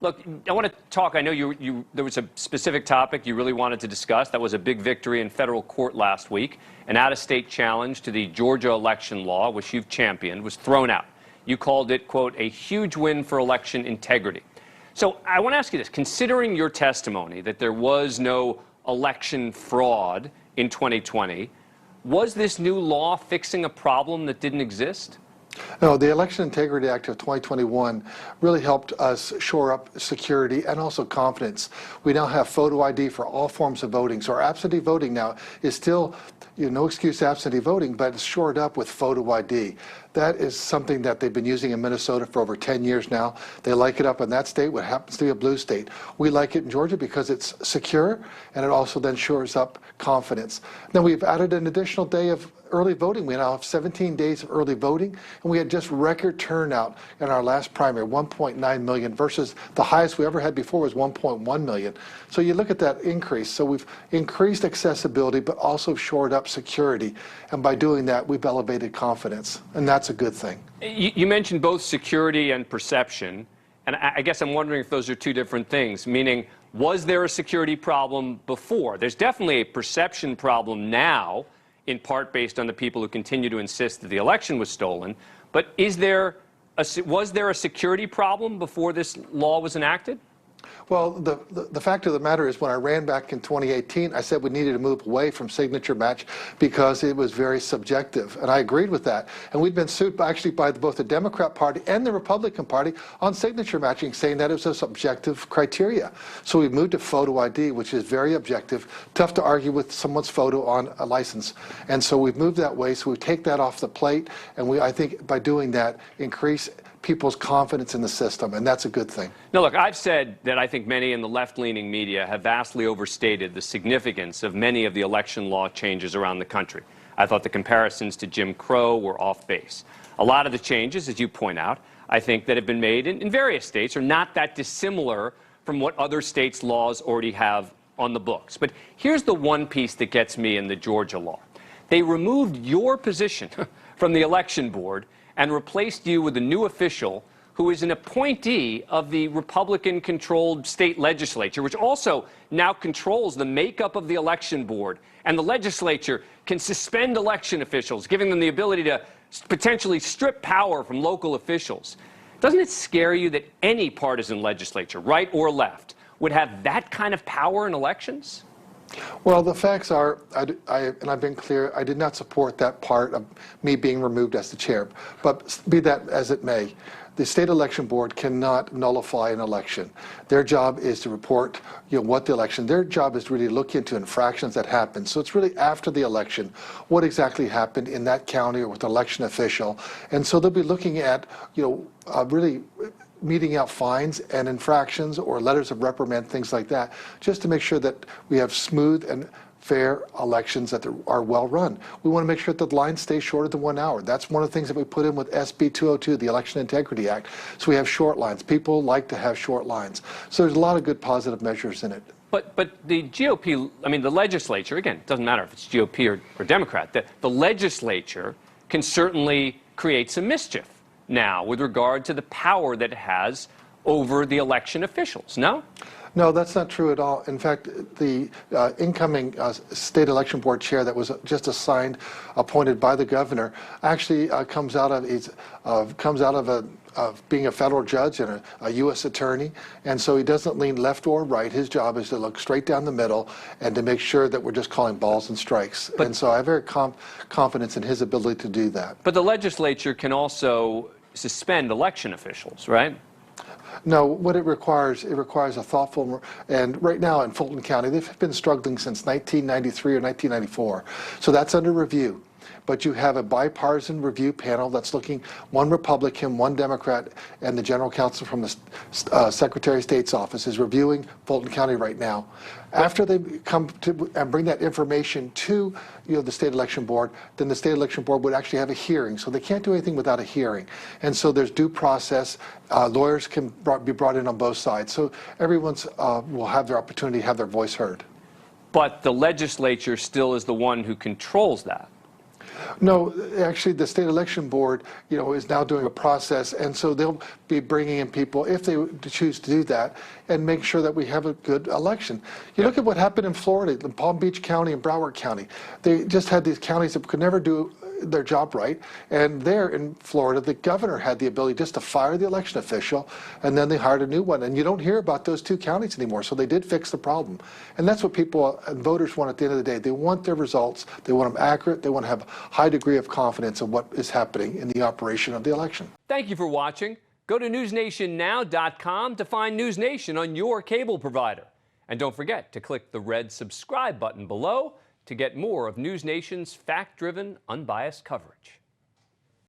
Look, I want to talk. I know there was a specific topic you really wanted to discuss. That was a big victory in federal court last week. An out-of-state challenge to the Georgia election law, which you've championed, was thrown out. You called it, quote, a huge win for election integrity. So I want to ask you this. Considering your testimony that there was no election fraud in 2020, was this new law fixing a problem that didn't exist? No, the Election Integrity Act of 2021 really helped us shore up security and also confidence. We now have photo ID for all forms of voting. So our absentee voting now is still, no excuse absentee voting, but it's shored up with photo ID. That is something that they've been using in Minnesota for over 10 years now. They like it up in that state, what happens to be a blue state. We like it in Georgia because it's secure, and it also then shores up confidence. Then we've added an additional day of early voting. We now have 17 days of early voting, and we had just record turnout in our last primary, 1.9 million, versus the highest we ever had before was 1.1 million. So you look at that increase. So we've increased accessibility, but also shored up security. And by doing that, we've elevated confidence, and that's a good thing. You mentioned both security and perception, and I guess I'm wondering if those are two different things, meaning was there a security problem before? There's definitely a perception problem now, in part based on the people who continue to insist that the election was stolen. But was there a security problem before this law was enacted? Well, the fact of the matter is when I ran back in 2018, I said we needed to move away from signature match because it was very subjective, and I agreed with that. And we'd been sued actually by both the Democrat Party and the Republican Party on signature matching, saying that it was a subjective criteria. So we moved to photo ID, which is very objective, tough to argue with someone's photo on a license. And so we've moved that way, so we take that off the plate, and I think by doing that, increase people's confidence in the system, and that's a good thing. Now, look, I've said that I think many in the left-leaning media have vastly overstated the significance of many of the election law changes around the country. I thought the comparisons to Jim Crow were off base. A lot of the changes, as you point out, I think that have been made in various states are not that dissimilar from what other states' laws already have on the books. But here's the one piece that gets me in the Georgia law. They removed your position from the election board and replaced you with a new official who is an appointee of the Republican-controlled state legislature, which also now controls the makeup of the election board. And the legislature can suspend election officials, giving them the ability to potentially strip power from local officials. Doesn't it scare you that any partisan legislature, right or left, would have that kind of power in elections? Well, the facts are, and I've been clear, I did not support that part of me being removed as the chair. But be that as it may, the state election board cannot nullify an election. Their job is to report, what the election. Their job is to really look into infractions that happen. So it's really after the election, what exactly happened in that county or with the election official, and so they'll be looking at, really meting out fines and infractions or letters of reprimand, things like that, just to make sure that we have smooth and fair elections that are well run. We want to make sure that the line stays shorter than 1 hour. That's one of the things that we put in with SB 202, the Election Integrity Act. So we have short lines. People like to have short lines. So there's a lot of good positive measures in it. But the GOP, the legislature, again, it doesn't matter if it's GOP or Democrat, the legislature can certainly create some mischief now with regard to the power that it has over the election officials, no? No, that's not true at all. In fact, the incoming state election board chair that was just appointed by the governor, actually comes out of being a federal judge and a U.S. attorney, and so he doesn't lean left or right. His job is to look straight down the middle and to make sure that we're just calling balls and strikes. And so I have very confidence in his ability to do that. But the legislature can also suspend election officials, right? No, what it requires a thoughtful, and right now in Fulton County, they've been struggling since 1993 or 1994. So that's under review. But you have a bipartisan review panel that's looking, one Republican, one Democrat, and the general counsel from the Secretary of State's office is reviewing Fulton County right now. After they come to and bring that information to the state election board, then the state election board would actually have a hearing. So they can't do anything without a hearing. And so there's due process. Lawyers can be brought in on both sides. So everyone's will have their opportunity to have their voice heard. But the legislature still is the one who controls that. No, actually, the state election board, is now doing a process, and so they'll be bringing in people if they choose to do that, and make sure that we have a good election. You look at what happened in Florida, in Palm Beach County and Broward County. They just had these counties that could never do their job right, and there in Florida, the governor had the ability just to fire the election official, and then they hired a new one. And you don't hear about those two counties anymore, so they did fix the problem. And that's what people and voters want at the end of the day. They want their results, they want them accurate, they want to have a high degree of confidence in what is happening in the operation of the election. Thank you for watching. Go to NewsNationNow.com to find NewsNation on your cable provider. And don't forget to click the red subscribe button below to get more of NewsNation's fact-driven, unbiased coverage.